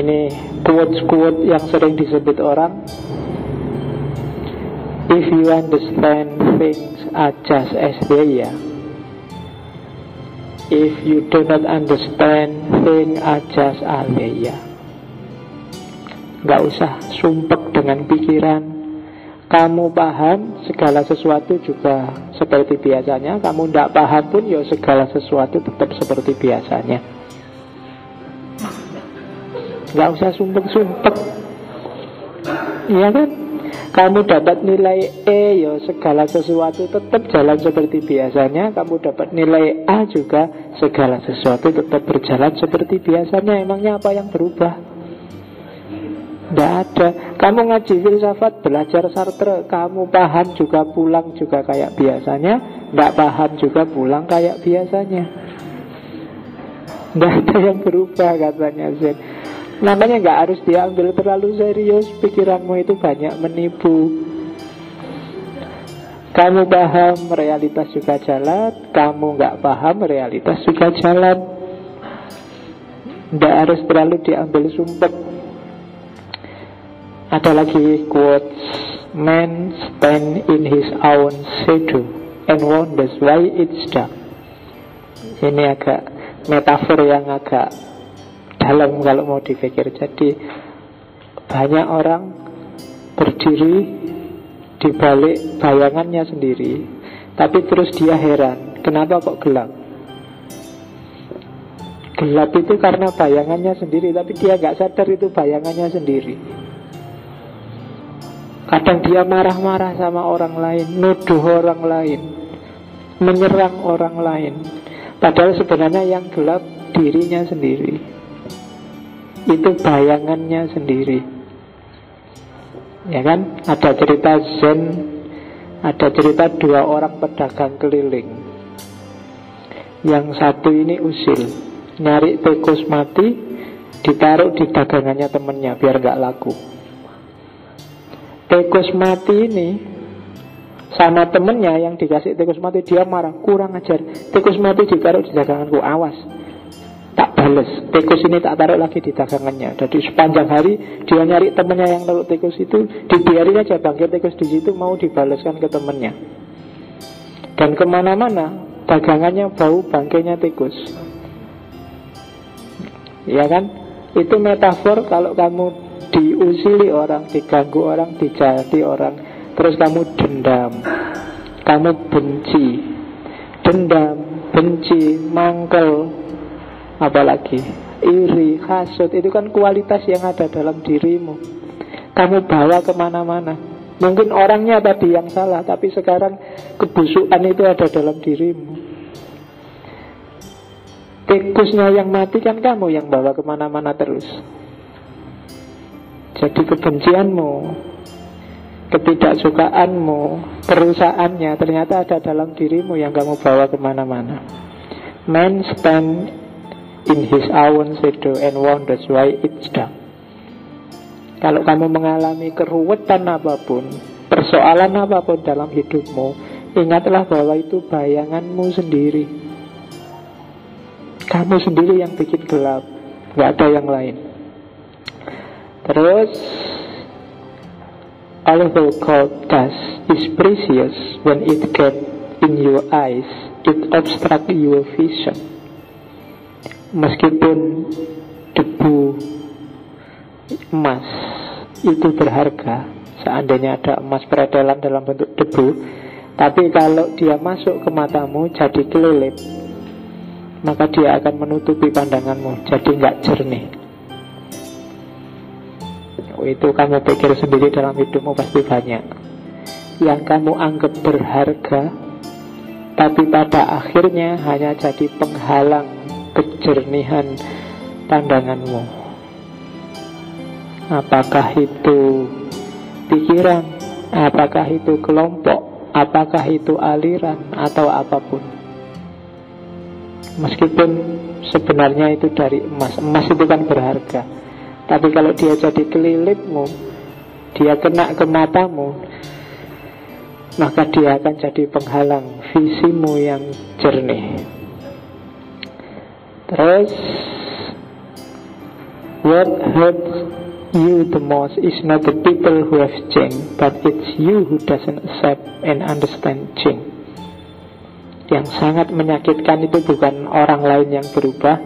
Ini quote-quote yang sering disebut orang. If you understand things are just as they are, if you do not understand things are just as they are. Gak usah sumpek dengan pikiran. Kamu paham segala sesuatu juga seperti biasanya. Kamu tidak paham pun ya segala sesuatu tetap seperti biasanya. Gak usah sumpek-sumpek. Iya kan? Kamu dapat nilai E, ya segala sesuatu tetap jalan seperti biasanya. Kamu dapat nilai A juga, segala sesuatu tetap berjalan seperti biasanya. Emangnya apa yang berubah? Tidak ada. Kamu ngaji filsafat, belajar Sartre, kamu paham juga pulang juga kayak biasanya. Tidak paham juga pulang kayak biasanya. Tidak ada yang berubah, katanya Zen. Namanya nggak harus diambil terlalu serius. Pikiranmu itu banyak menipu. Kamu paham, realitas juga jalan. Kamu nggak paham, realitas juga jalan. Nggak harus terlalu diambil sumpek. Ada lagi quotes. Man stand in his own shadow and wonders why it's dark. Ini agak metafor yang agak dalam kalau mau dipikir. Jadi banyak orang berdiri di balik bayangannya sendiri, tapi terus dia heran, kenapa kok gelap? Gelap itu karena bayangannya sendiri, tapi dia gak sadar itu bayangannya sendiri. Kadang dia marah-marah sama orang lain, nuduh orang lain, menyerang orang lain, padahal sebenarnya yang gelap dirinya sendiri. Itu bayangannya sendiri. Ya kan? Ada cerita Zen, ada cerita dua orang pedagang keliling. Yang satu ini usil, nyari tikus mati, ditaruh di dagangannya temennya biar gak laku. Tikus mati ini sama temennya yang dikasih tikus mati, dia marah, kurang ajar, tikus mati ditaruh di daganganku, awas, tak bales, tikus ini tak taruh lagi di dagangannya. Jadi sepanjang hari dia nyari temennya yang taruh tikus itu, dibiarin aja bangkit tikus di situ, mau dibaleskan ke temennya. Dan kemana-mana dagangannya bau bangkainya tikus. Ya kan? Itu metafor kalau kamu diusili orang, diganggu orang, dijahati orang, terus kamu dendam, kamu benci. Dendam, benci, mangkel, apalagi iri, hasut, itu kan kualitas yang ada dalam dirimu. Kamu bawa kemana-mana. Mungkin orangnya tadi yang salah, tapi sekarang kebusukan itu ada dalam dirimu. Tikusnya yang mati kan kamu yang bawa kemana-mana terus. Jadi kebencianmu, ketidaksukaanmu, kerusakannya ternyata ada dalam dirimu yang kamu bawa kemana-mana. Man stand in his own shadow and wonders why it's dark. Kalau kamu mengalami keruwetan apapun, persoalan apapun dalam hidupmu, ingatlah bahwa itu bayanganmu sendiri. Kamu sendiri yang bikin gelap, gak ada yang lain. Terus, although gold dust is precious when it gets in your eyes, it obstructs your vision. Meskipun debu emas itu berharga, seandainya ada emas peredelan dalam bentuk debu, tapi kalau dia masuk ke matamu jadi kelelep, maka dia akan menutupi pandanganmu, jadi nggak jernih. Itu kamu pikir sendiri dalam hidupmu pasti banyak yang kamu anggap berharga, tapi pada akhirnya hanya jadi penghalang kejernihan pandanganmu. Apakah itu pikiran, apakah itu kelompok, apakah itu aliran, atau apapun. Meskipun sebenarnya itu dari emas, emas itu kan berharga, tapi kalau dia jadi kelilipmu, dia kena ke matamu, maka dia akan jadi penghalang visimu yang jernih. Terus What hurts you the most is not the people who have changed, but it's you who doesn't accept and understand change. Yang sangat menyakitkan itu bukan orang lain yang berubah,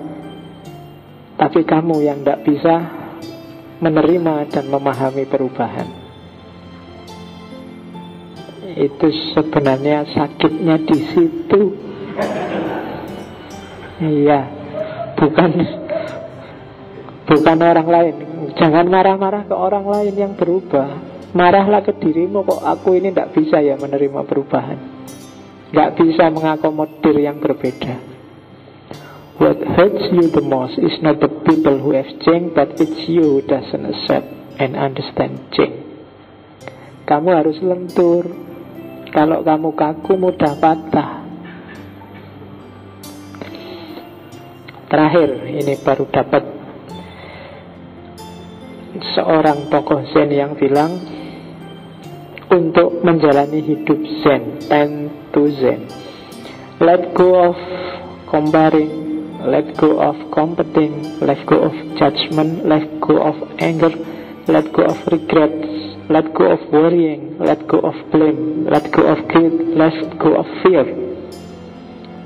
tapi kamu yang tidak bisa menerima dan memahami perubahan. Itu sebenarnya sakitnya di situ. Iya, bukan orang lain. Jangan marah-marah ke orang lain yang berubah. Marahlah ke dirimu, kok aku ini tidak bisa ya menerima perubahan, tidak bisa mengakomodir yang berbeda. What hurts you the most is not the people who have changed, but it's you who doesn't accept and understand change. Kamu harus lentur. Kalau kamu kaku, mudah patah. Terakhir, ini baru dapat seorang tokoh Zen yang bilang, untuk menjalani hidup Zen, tend to Zen, let go of comparing, let go of competing, let go of judgment, let go of anger, let go of regrets, let go of worrying, let go of blame, let go of guilt, let go of fear.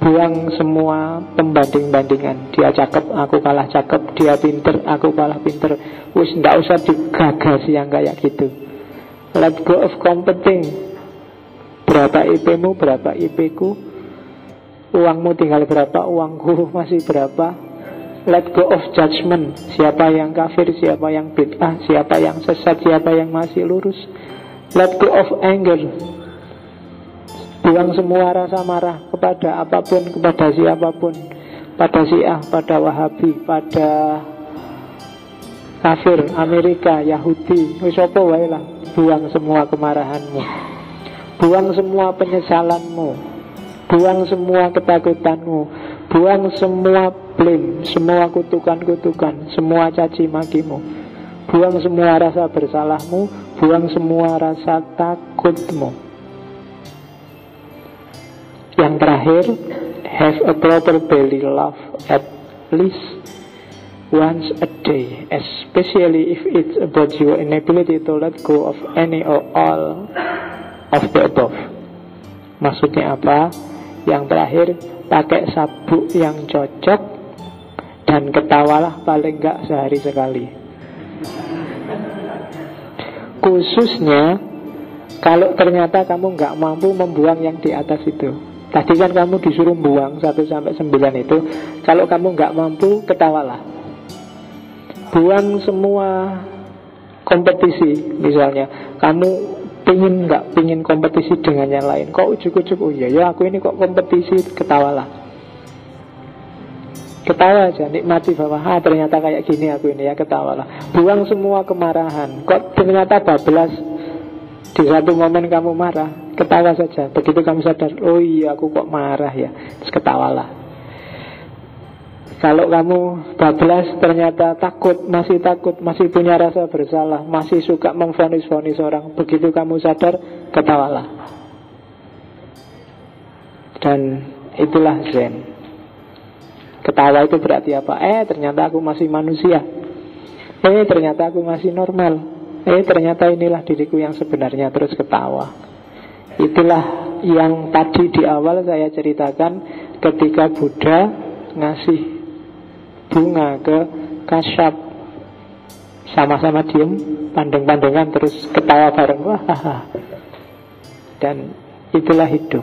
Buang semua pembanding-bandingan. Dia cakep, aku kalah cakep. Dia pinter, aku kalah pinter. Wis ndak usah digagasi yang kayak gitu. Let go of competing. Berapa IP-mu, berapa IP-ku. Uangmu tinggal berapa, uangku masih berapa. Let go of judgment. Siapa yang kafir, siapa yang bid'ah, siapa yang sesat, siapa yang masih lurus. Let go of anger. Buang semua rasa marah kepada apapun, kepada siapapun, pada Syiah, pada Wahabi, pada kafir, Amerika, Yahudi, wis apa wae lah. Buang semua kemarahanmu, buang semua penyesalanmu, buang semua ketakutanmu, buang semua blame, semua kutukan-kutukan, semua caci makimu, buang semua rasa bersalahmu, buang semua rasa takutmu. Yang terakhir, have a proper belly laugh at least once a day, especially if it's about your inability to let go of any or all of the above. Maksudnya apa? Yang terakhir, pakai sabuk yang cocok dan ketawalah paling enggak sehari sekali. Khususnya kalau ternyata kamu enggak mampu membuang yang di atas itu. Tadi kan kamu disuruh buang 1-9 itu. Kalau kamu nggak mampu, ketawalah. Buang semua kompetisi. Misalnya kamu nggak pingin kompetisi dengan yang lain, kok ujuk-ujuk, oh iya ya aku ini kok kompetisi, ketawalah. Ketawa aja, nikmati bahwa ternyata kayak gini aku ini ya, ketawalah. Buang semua kemarahan. Kok ternyata bablas, di satu momen kamu marah, ketawa saja. Begitu kamu sadar, oh iya aku kok marah ya, terus ketawalah. Kalau kamu bablas ternyata takut, masih punya rasa bersalah, masih suka memvonis-vonis orang, begitu kamu sadar, ketawalah. Dan itulah Zen. Ketawa itu berarti apa? Ternyata aku masih manusia. Ternyata aku masih normal. Ternyata inilah diriku yang sebenarnya, terus ketawa. Itulah yang tadi di awal saya ceritakan ketika Buddha ngasih bunga ke Kasyap. Sama-sama diem, pandeng-pandengan, terus ketawa bareng. Wah. Dan itulah hidup.